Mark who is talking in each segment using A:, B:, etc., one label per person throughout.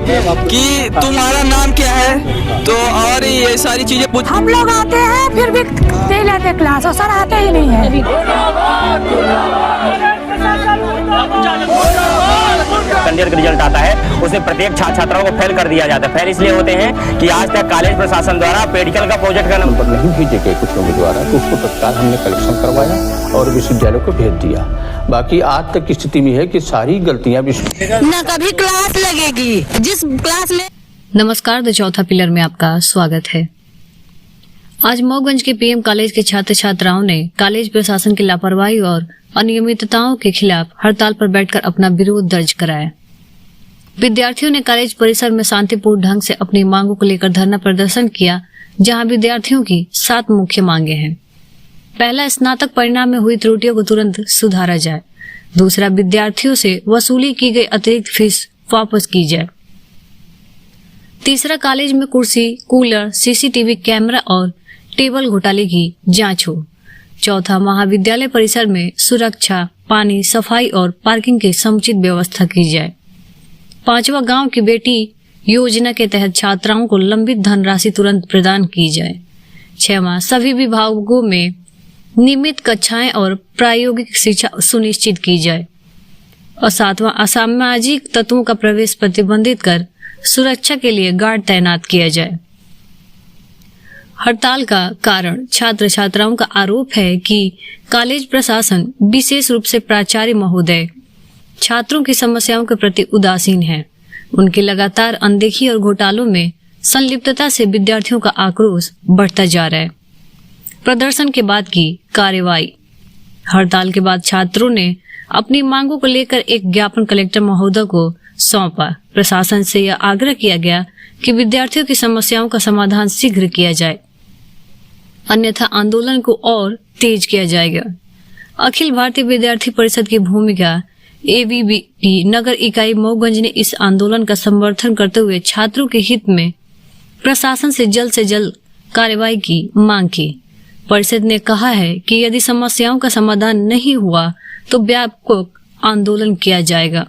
A: कि तुम्हारा नाम क्या है, तो और ये सारी चीजें पूछ।
B: हम लोग आते हैं फिर भी दे लेते क्लास और सर आते ही नहीं है।
C: कंडियर का रिजल्ट आता है उसमें प्रत्येक छात्र छात्राओं को फेल कर दिया जाता है। फेल इसलिए होते हैं कि आज तक कॉलेज प्रशासन द्वारा मेडिकल का प्रोजेक्ट का नंबर
D: नहीं भेजे गए कुछ लोगों द्वारा, तो उसको तत्काल हमने कलेक्शन करवाया और विश्वविद्यालय को भेज दिया। बाकी आज तक की स्थिति में है कि सारी गलतियां
B: न कभी क्लास लगेगी जिस क्लास में।
E: नमस्कार, द चौथा पिलर में आपका स्वागत है। आज मऊगंज के पीएम कॉलेज के छात्र छात्राओं ने कॉलेज प्रशासन की लापरवाही और अनियमितताओं के खिलाफ हड़ताल पर बैठकर अपना विरोध दर्ज कराया। विद्यार्थियों ने कॉलेज परिसर में शांतिपूर्ण ढंग से अपनी मांगों को लेकर धरना प्रदर्शन किया, जहां विद्यार्थियों की 7 मुख्य मांगे हैं। पहला, स्नातक परिणाम में हुई त्रुटियों को तुरंत सुधारा जाए। दूसरा, विद्यार्थियों से वसूली की गई अतिरिक्त फीस वापस की जाए। तीसरा, कॉलेज में कुर्सी, कूलर, सीसीटीवी कैमरा और टेबल घोटाले की जांच हो। चौथा, महाविद्यालय परिसर में सुरक्षा, पानी, सफाई और पार्किंग की समुचित व्यवस्था की जाए। पांचवा, गांव की बेटी योजना के तहत छात्राओं को लंबित धनराशि तुरंत प्रदान की जाए। छठवां, सभी विभागों में नियमित कक्षाएं और प्रायोगिक शिक्षा सुनिश्चित की जाए। और सातवां, असामाजिक तत्वों का प्रवेश प्रतिबंधित कर सुरक्षा के लिए गार्ड तैनात किया जाए। हड़ताल का कारण, छात्र छात्राओं का आरोप है कि कॉलेज प्रशासन, विशेष रूप से प्राचार्य महोदय, छात्रों की समस्याओं के प्रति उदासीन है। उनकी लगातार अनदेखी और घोटालों में संलिप्तता से विद्यार्थियों का आक्रोश बढ़ता जा रहा है। प्रदर्शन के बाद की कार्रवाई। हड़ताल के बाद छात्रों ने अपनी मांगों को लेकर एक ज्ञापन कलेक्टर महोदय को सौंपा। प्रशासन से यह आग्रह किया गया कि विद्यार्थियों की समस्याओं का समाधान शीघ्र किया जाए, अन्यथा आंदोलन को और तेज किया जाएगा। अखिल भारतीय विद्यार्थी परिषद की भूमिका एबीवीपी नगर इकाई मऊगंज ने इस आंदोलन का समर्थन करते हुए छात्रों के हित में प्रशासन से जल्द कार्रवाई की मांग की। परिषद ने कहा है कि यदि समस्याओं का समाधान नहीं हुआ तो व्यापक आंदोलन किया जाएगा।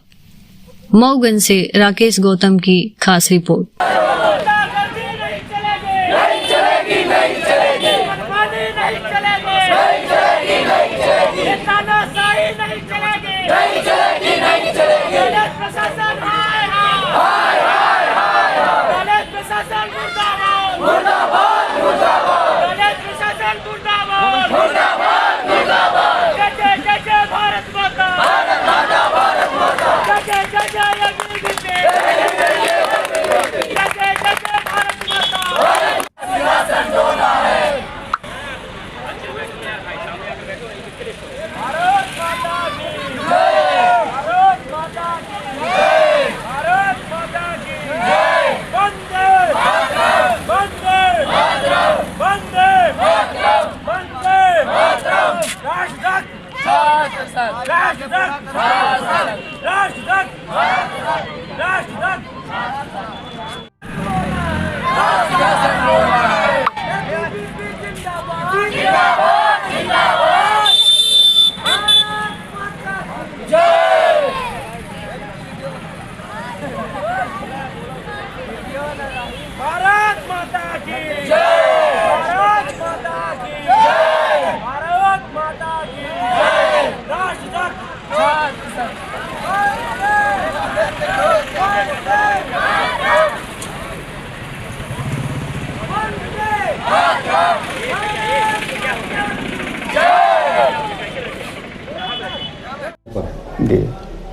E: मऊगंज से राकेश गौतम की खास रिपोर्ट।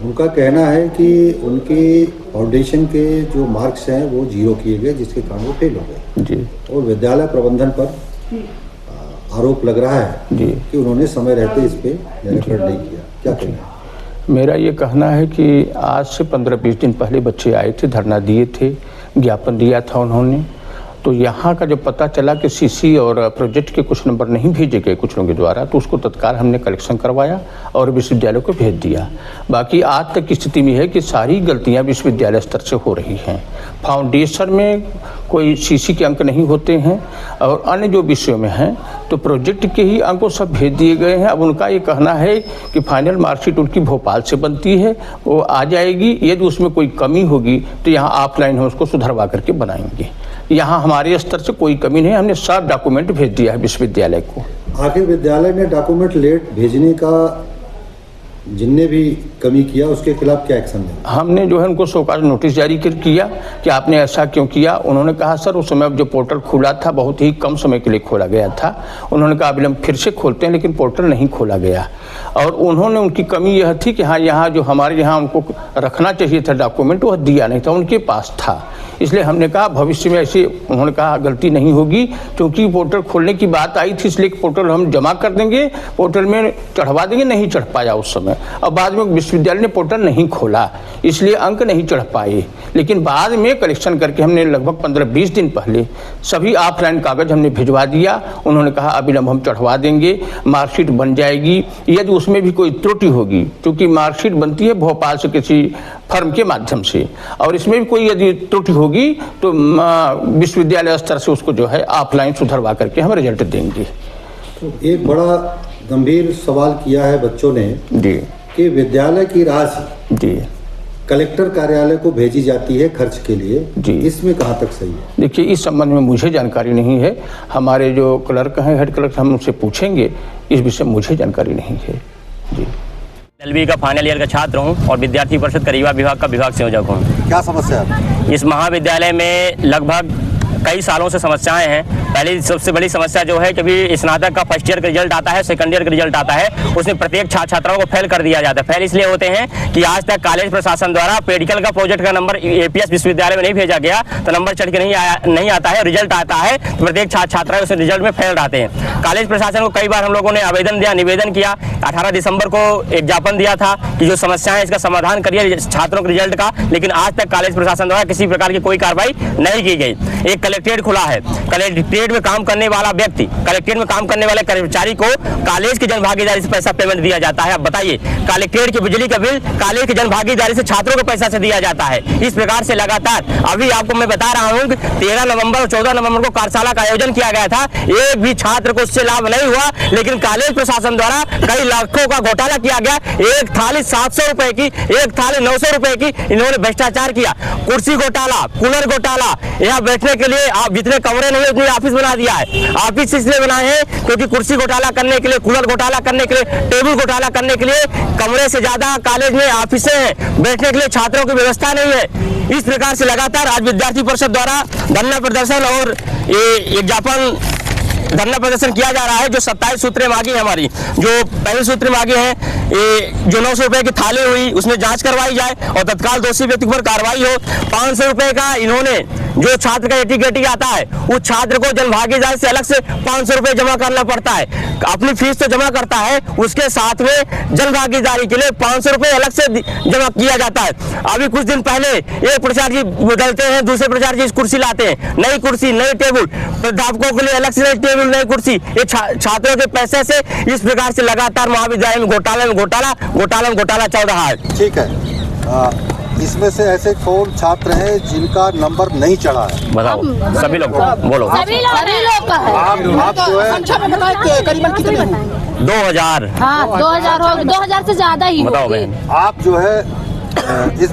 F: उनका कहना है कि उनके फाउंडेशन के जो मार्क्स हैं वो 0 किए गए, जिसके कारण वो फेल हो गए जी। और विद्यालय प्रबंधन पर आरोप लग रहा है जी कि उन्होंने समय रहते इस पे निरीक्षण नहीं किया। क्या कहना है?
D: मेरा ये कहना है कि आज से 15-20 दिन पहले बच्चे आए थे, धरना दिए थे, ज्ञापन दिया था उन्होंने, तो यहाँ का जब पता चला कि सीसी और प्रोजेक्ट के कुछ नंबर नहीं भेजे गए कुछ लोगों के द्वारा, तो उसको तत्काल हमने कलेक्शन करवाया और विश्वविद्यालय को भेज दिया। बाकी आज तक की स्थिति में है कि सारी गलतियाँ विश्वविद्यालय स्तर से हो रही हैं। फाउंडेशन में कोई सीसी के अंक नहीं होते हैं और अन्य जो विषयों में हैं तो प्रोजेक्ट के ही अंकों सब भेज दिए गए हैं। अब उनका ये कहना है कि फाइनल मार्कशीट उनकी भोपाल से बनती है, वो आ जाएगी, यदि उसमें कोई कमी होगी तो यहाँ ऑफलाइन हम उसको सुधरवा करके बनाएंगे। यहाँ हमारे स्तर से कोई कमी नहीं, हमने सब डॉक्यूमेंट भेज दिया है विश्वविद्यालय को।
F: आखिर विद्यालय ने डॉक्यूमेंट लेट भेजने का जिनने भी कमी किया उसके खिलाफ क्या एक्शन है? हमने जो है उनको शोकाज नोटिस जारी किया कि आपने ऐसा क्यों किया। उन्होंने कहा सर उस समय जो पोर्टल खुला था बहुत ही कम समय के लिए खोला गया था। उन्होंने कहा अभी हम फिर से खोलते हैं, लेकिन पोर्टल नहीं खोला गया। और उन्होंने उनकी कमी यह थी कि हाँ यहाँ जो हमारे यहाँ उनको रखना चाहिए था डॉक्यूमेंट वह दिया नहीं था, उनके पास था। इसलिए हमने कहा भविष्य में ऐसे, उन्होंने कहा गलती नहीं होगी, क्योंकि पोर्टल खोलने की बात आई थी इसलिए पोर्टल हम जमा कर देंगे, पोर्टल में चढ़वा देंगे, नहीं चढ़ पाया उस समय। अब बाद में विश्वविद्यालय ने पोर्टल नहीं खोला इसलिए अंक नहीं चढ़ पाए, लेकिन बाद में कलेक्शन करके हमने लगभग 15-20 दिन पहले सभी ऑफलाइन कागज हमने भिजवा दिया। उन्होंने कहा अविलंब हम चढ़वा देंगे, मार्कशीट बन जाएगी। यदि उसमें भी कोई त्रुटि होगी, क्योंकि मार्कशीट बनती है भोपाल से किसी फर्म के माध्यम से, और इसमें भी कोई यदि त्रुटि होगी तो विश्वविद्यालय स्तर से उसको जो है ऑफलाइन सुधरवा करके हम रिजल्ट देंगे। तो एक बड़ा गंभीर सवाल किया है बच्चों ने
D: जी
F: कि विद्यालय की राशि
D: जी
F: कलेक्टर कार्यालय को भेजी जाती है खर्च के लिए
D: जी,
F: इसमें कहाँ तक सही है?
D: देखिए इस संबंध में मुझे जानकारी नहीं है, हमारे जो क्लर्क हैं हेड क्लर्क हम उनसे पूछेंगे, इस विषय में मुझे जानकारी नहीं है जी।
C: एलबी का फाइनल ईयर का छात्र हूं और विद्यार्थी परिषद का रीवा विभाग का विभाग संयोजक हूं।
F: क्या समस्या है?
C: इस महाविद्यालय में लगभग कई सालों से समस्याएं हैं। पहली सबसे बड़ी समस्या जो है कि अभी स्नातक का फर्स्ट ईयर का रिजल्ट आता है, सेकंड ईयर का रिजल्ट आता है, उसमें प्रत्येक छात्र छात्राओं को फेल कर दिया जाता है। फेल इसलिए होते हैं कि आज तक कॉलेज प्रशासन द्वारा मेडिकल का प्रोजेक्ट का नंबर एपीएस विश्वविद्यालय में नहीं भेजा गया, तो नंबर चढ़ के नहीं आता है, रिजल्ट आता है तो प्रत्येक छात्र छात्राएं उस रिजल्ट में फेल रहते हैं। कॉलेज प्रशासन को कई बार हम लोगों ने आवेदन दिया, निवेदन किया। 18 दिसंबर को एक ज्ञापन दिया था कि जो समस्या है इसका समाधान करिए छात्रों के रिजल्ट का, लेकिन आज तक कॉलेज प्रशासन द्वारा किसी प्रकार की कोई कार्रवाई नहीं की गई। एक कलेक्ट्रेट खुला है, कलेक्ट्रेट में काम करने वाला व्यक्ति, कलेक्ट्रेट में काम करने वाले कर्मचारी को कॉलेज की जनभागीदारी से पैसा पेमेंट दिया जाता है। अब बताइए, कलेक्ट्रेट की बिजली का बिल कॉलेज की जनभागीदारी से छात्रों को पैसा से दिया जाता है। इस प्रकार से लगातार अभी आपको मैं बता रहा हूँ 13 नवंबर और 14 नवंबर को कार्यशाला का आयोजन किया गया था, एक भी छात्र को उससे लाभ नहीं हुआ, लेकिन कॉलेज प्रशासन द्वारा कई लाखों का घोटाला किया गया। एक थाली 700 रुपए की, एक थाली 900 रुपए की इन्होंने भ्रष्टाचार किया। कुर्सी घोटाला, कूलर घोटाला, यहाँ बैठने के लिए आप जितने कमरे नहीं उतने ऑफिस बना दिया है। ऑफिस इसलिए बनाए हैं क्योंकि कुर्सी घोटाला करने के लिए, कूलर घोटाला करने के लिए, टेबल घोटाला करने के लिए कमरे से ज्यादा कॉलेज में ऑफिसें हैं, बैठने के लिए छात्रों की व्यवस्था नहीं है। इस प्रकार से लगातार आज विद्यार्थी परिषद द्वारा धरना प्रदर्शन और ये ज्ञापन धरना प्रदर्शन किया जा रहा है। जो 27 सूत्रें मांगी है हमारी, जो पहली सूत्र मांगी है जो 900 रुपए की थाली हुई उसमें जांच करवाई जाए और तत्काल दोषी व्यक्ति पर कार्रवाई हो। 500 रुपए का इन्होंने जो छात्र का एटीकेटी आता है उस छात्र को जनभागीदारी से अलग से 500 रुपए जमा करना पड़ता है। अपनी फीस तो जमा करता है, उसके साथ में जनभागीदारी के लिए 500 रुपए अलग से जमा किया जाता है। अभी कुछ दिन पहले एक प्राचार्य जी बदलते हैं, दूसरे प्राचार्य जी कुर्सी लाते हैं, नई कुर्सी नई टेबल, प्राध्यापकों के लिए अलग से नई टेबल नई कुर्सी, ये छात्रों के पैसे से इस प्रकार से लगातार महाविद्यालय में घोटाला चल रहा है।
F: ठीक है, इसमें से ऐसे कौन छात्र हैं जिनका नंबर नहीं चढ़ा है?
C: बताओ, सभी लोग बोलो।
B: सभी लोग का है।
F: आप जो है
B: करीबन कितने?
C: 2000।
B: हाँ 2000 हो, 2000 से ज्यादा ही।
C: बताओ बहन।
F: आप जो है इस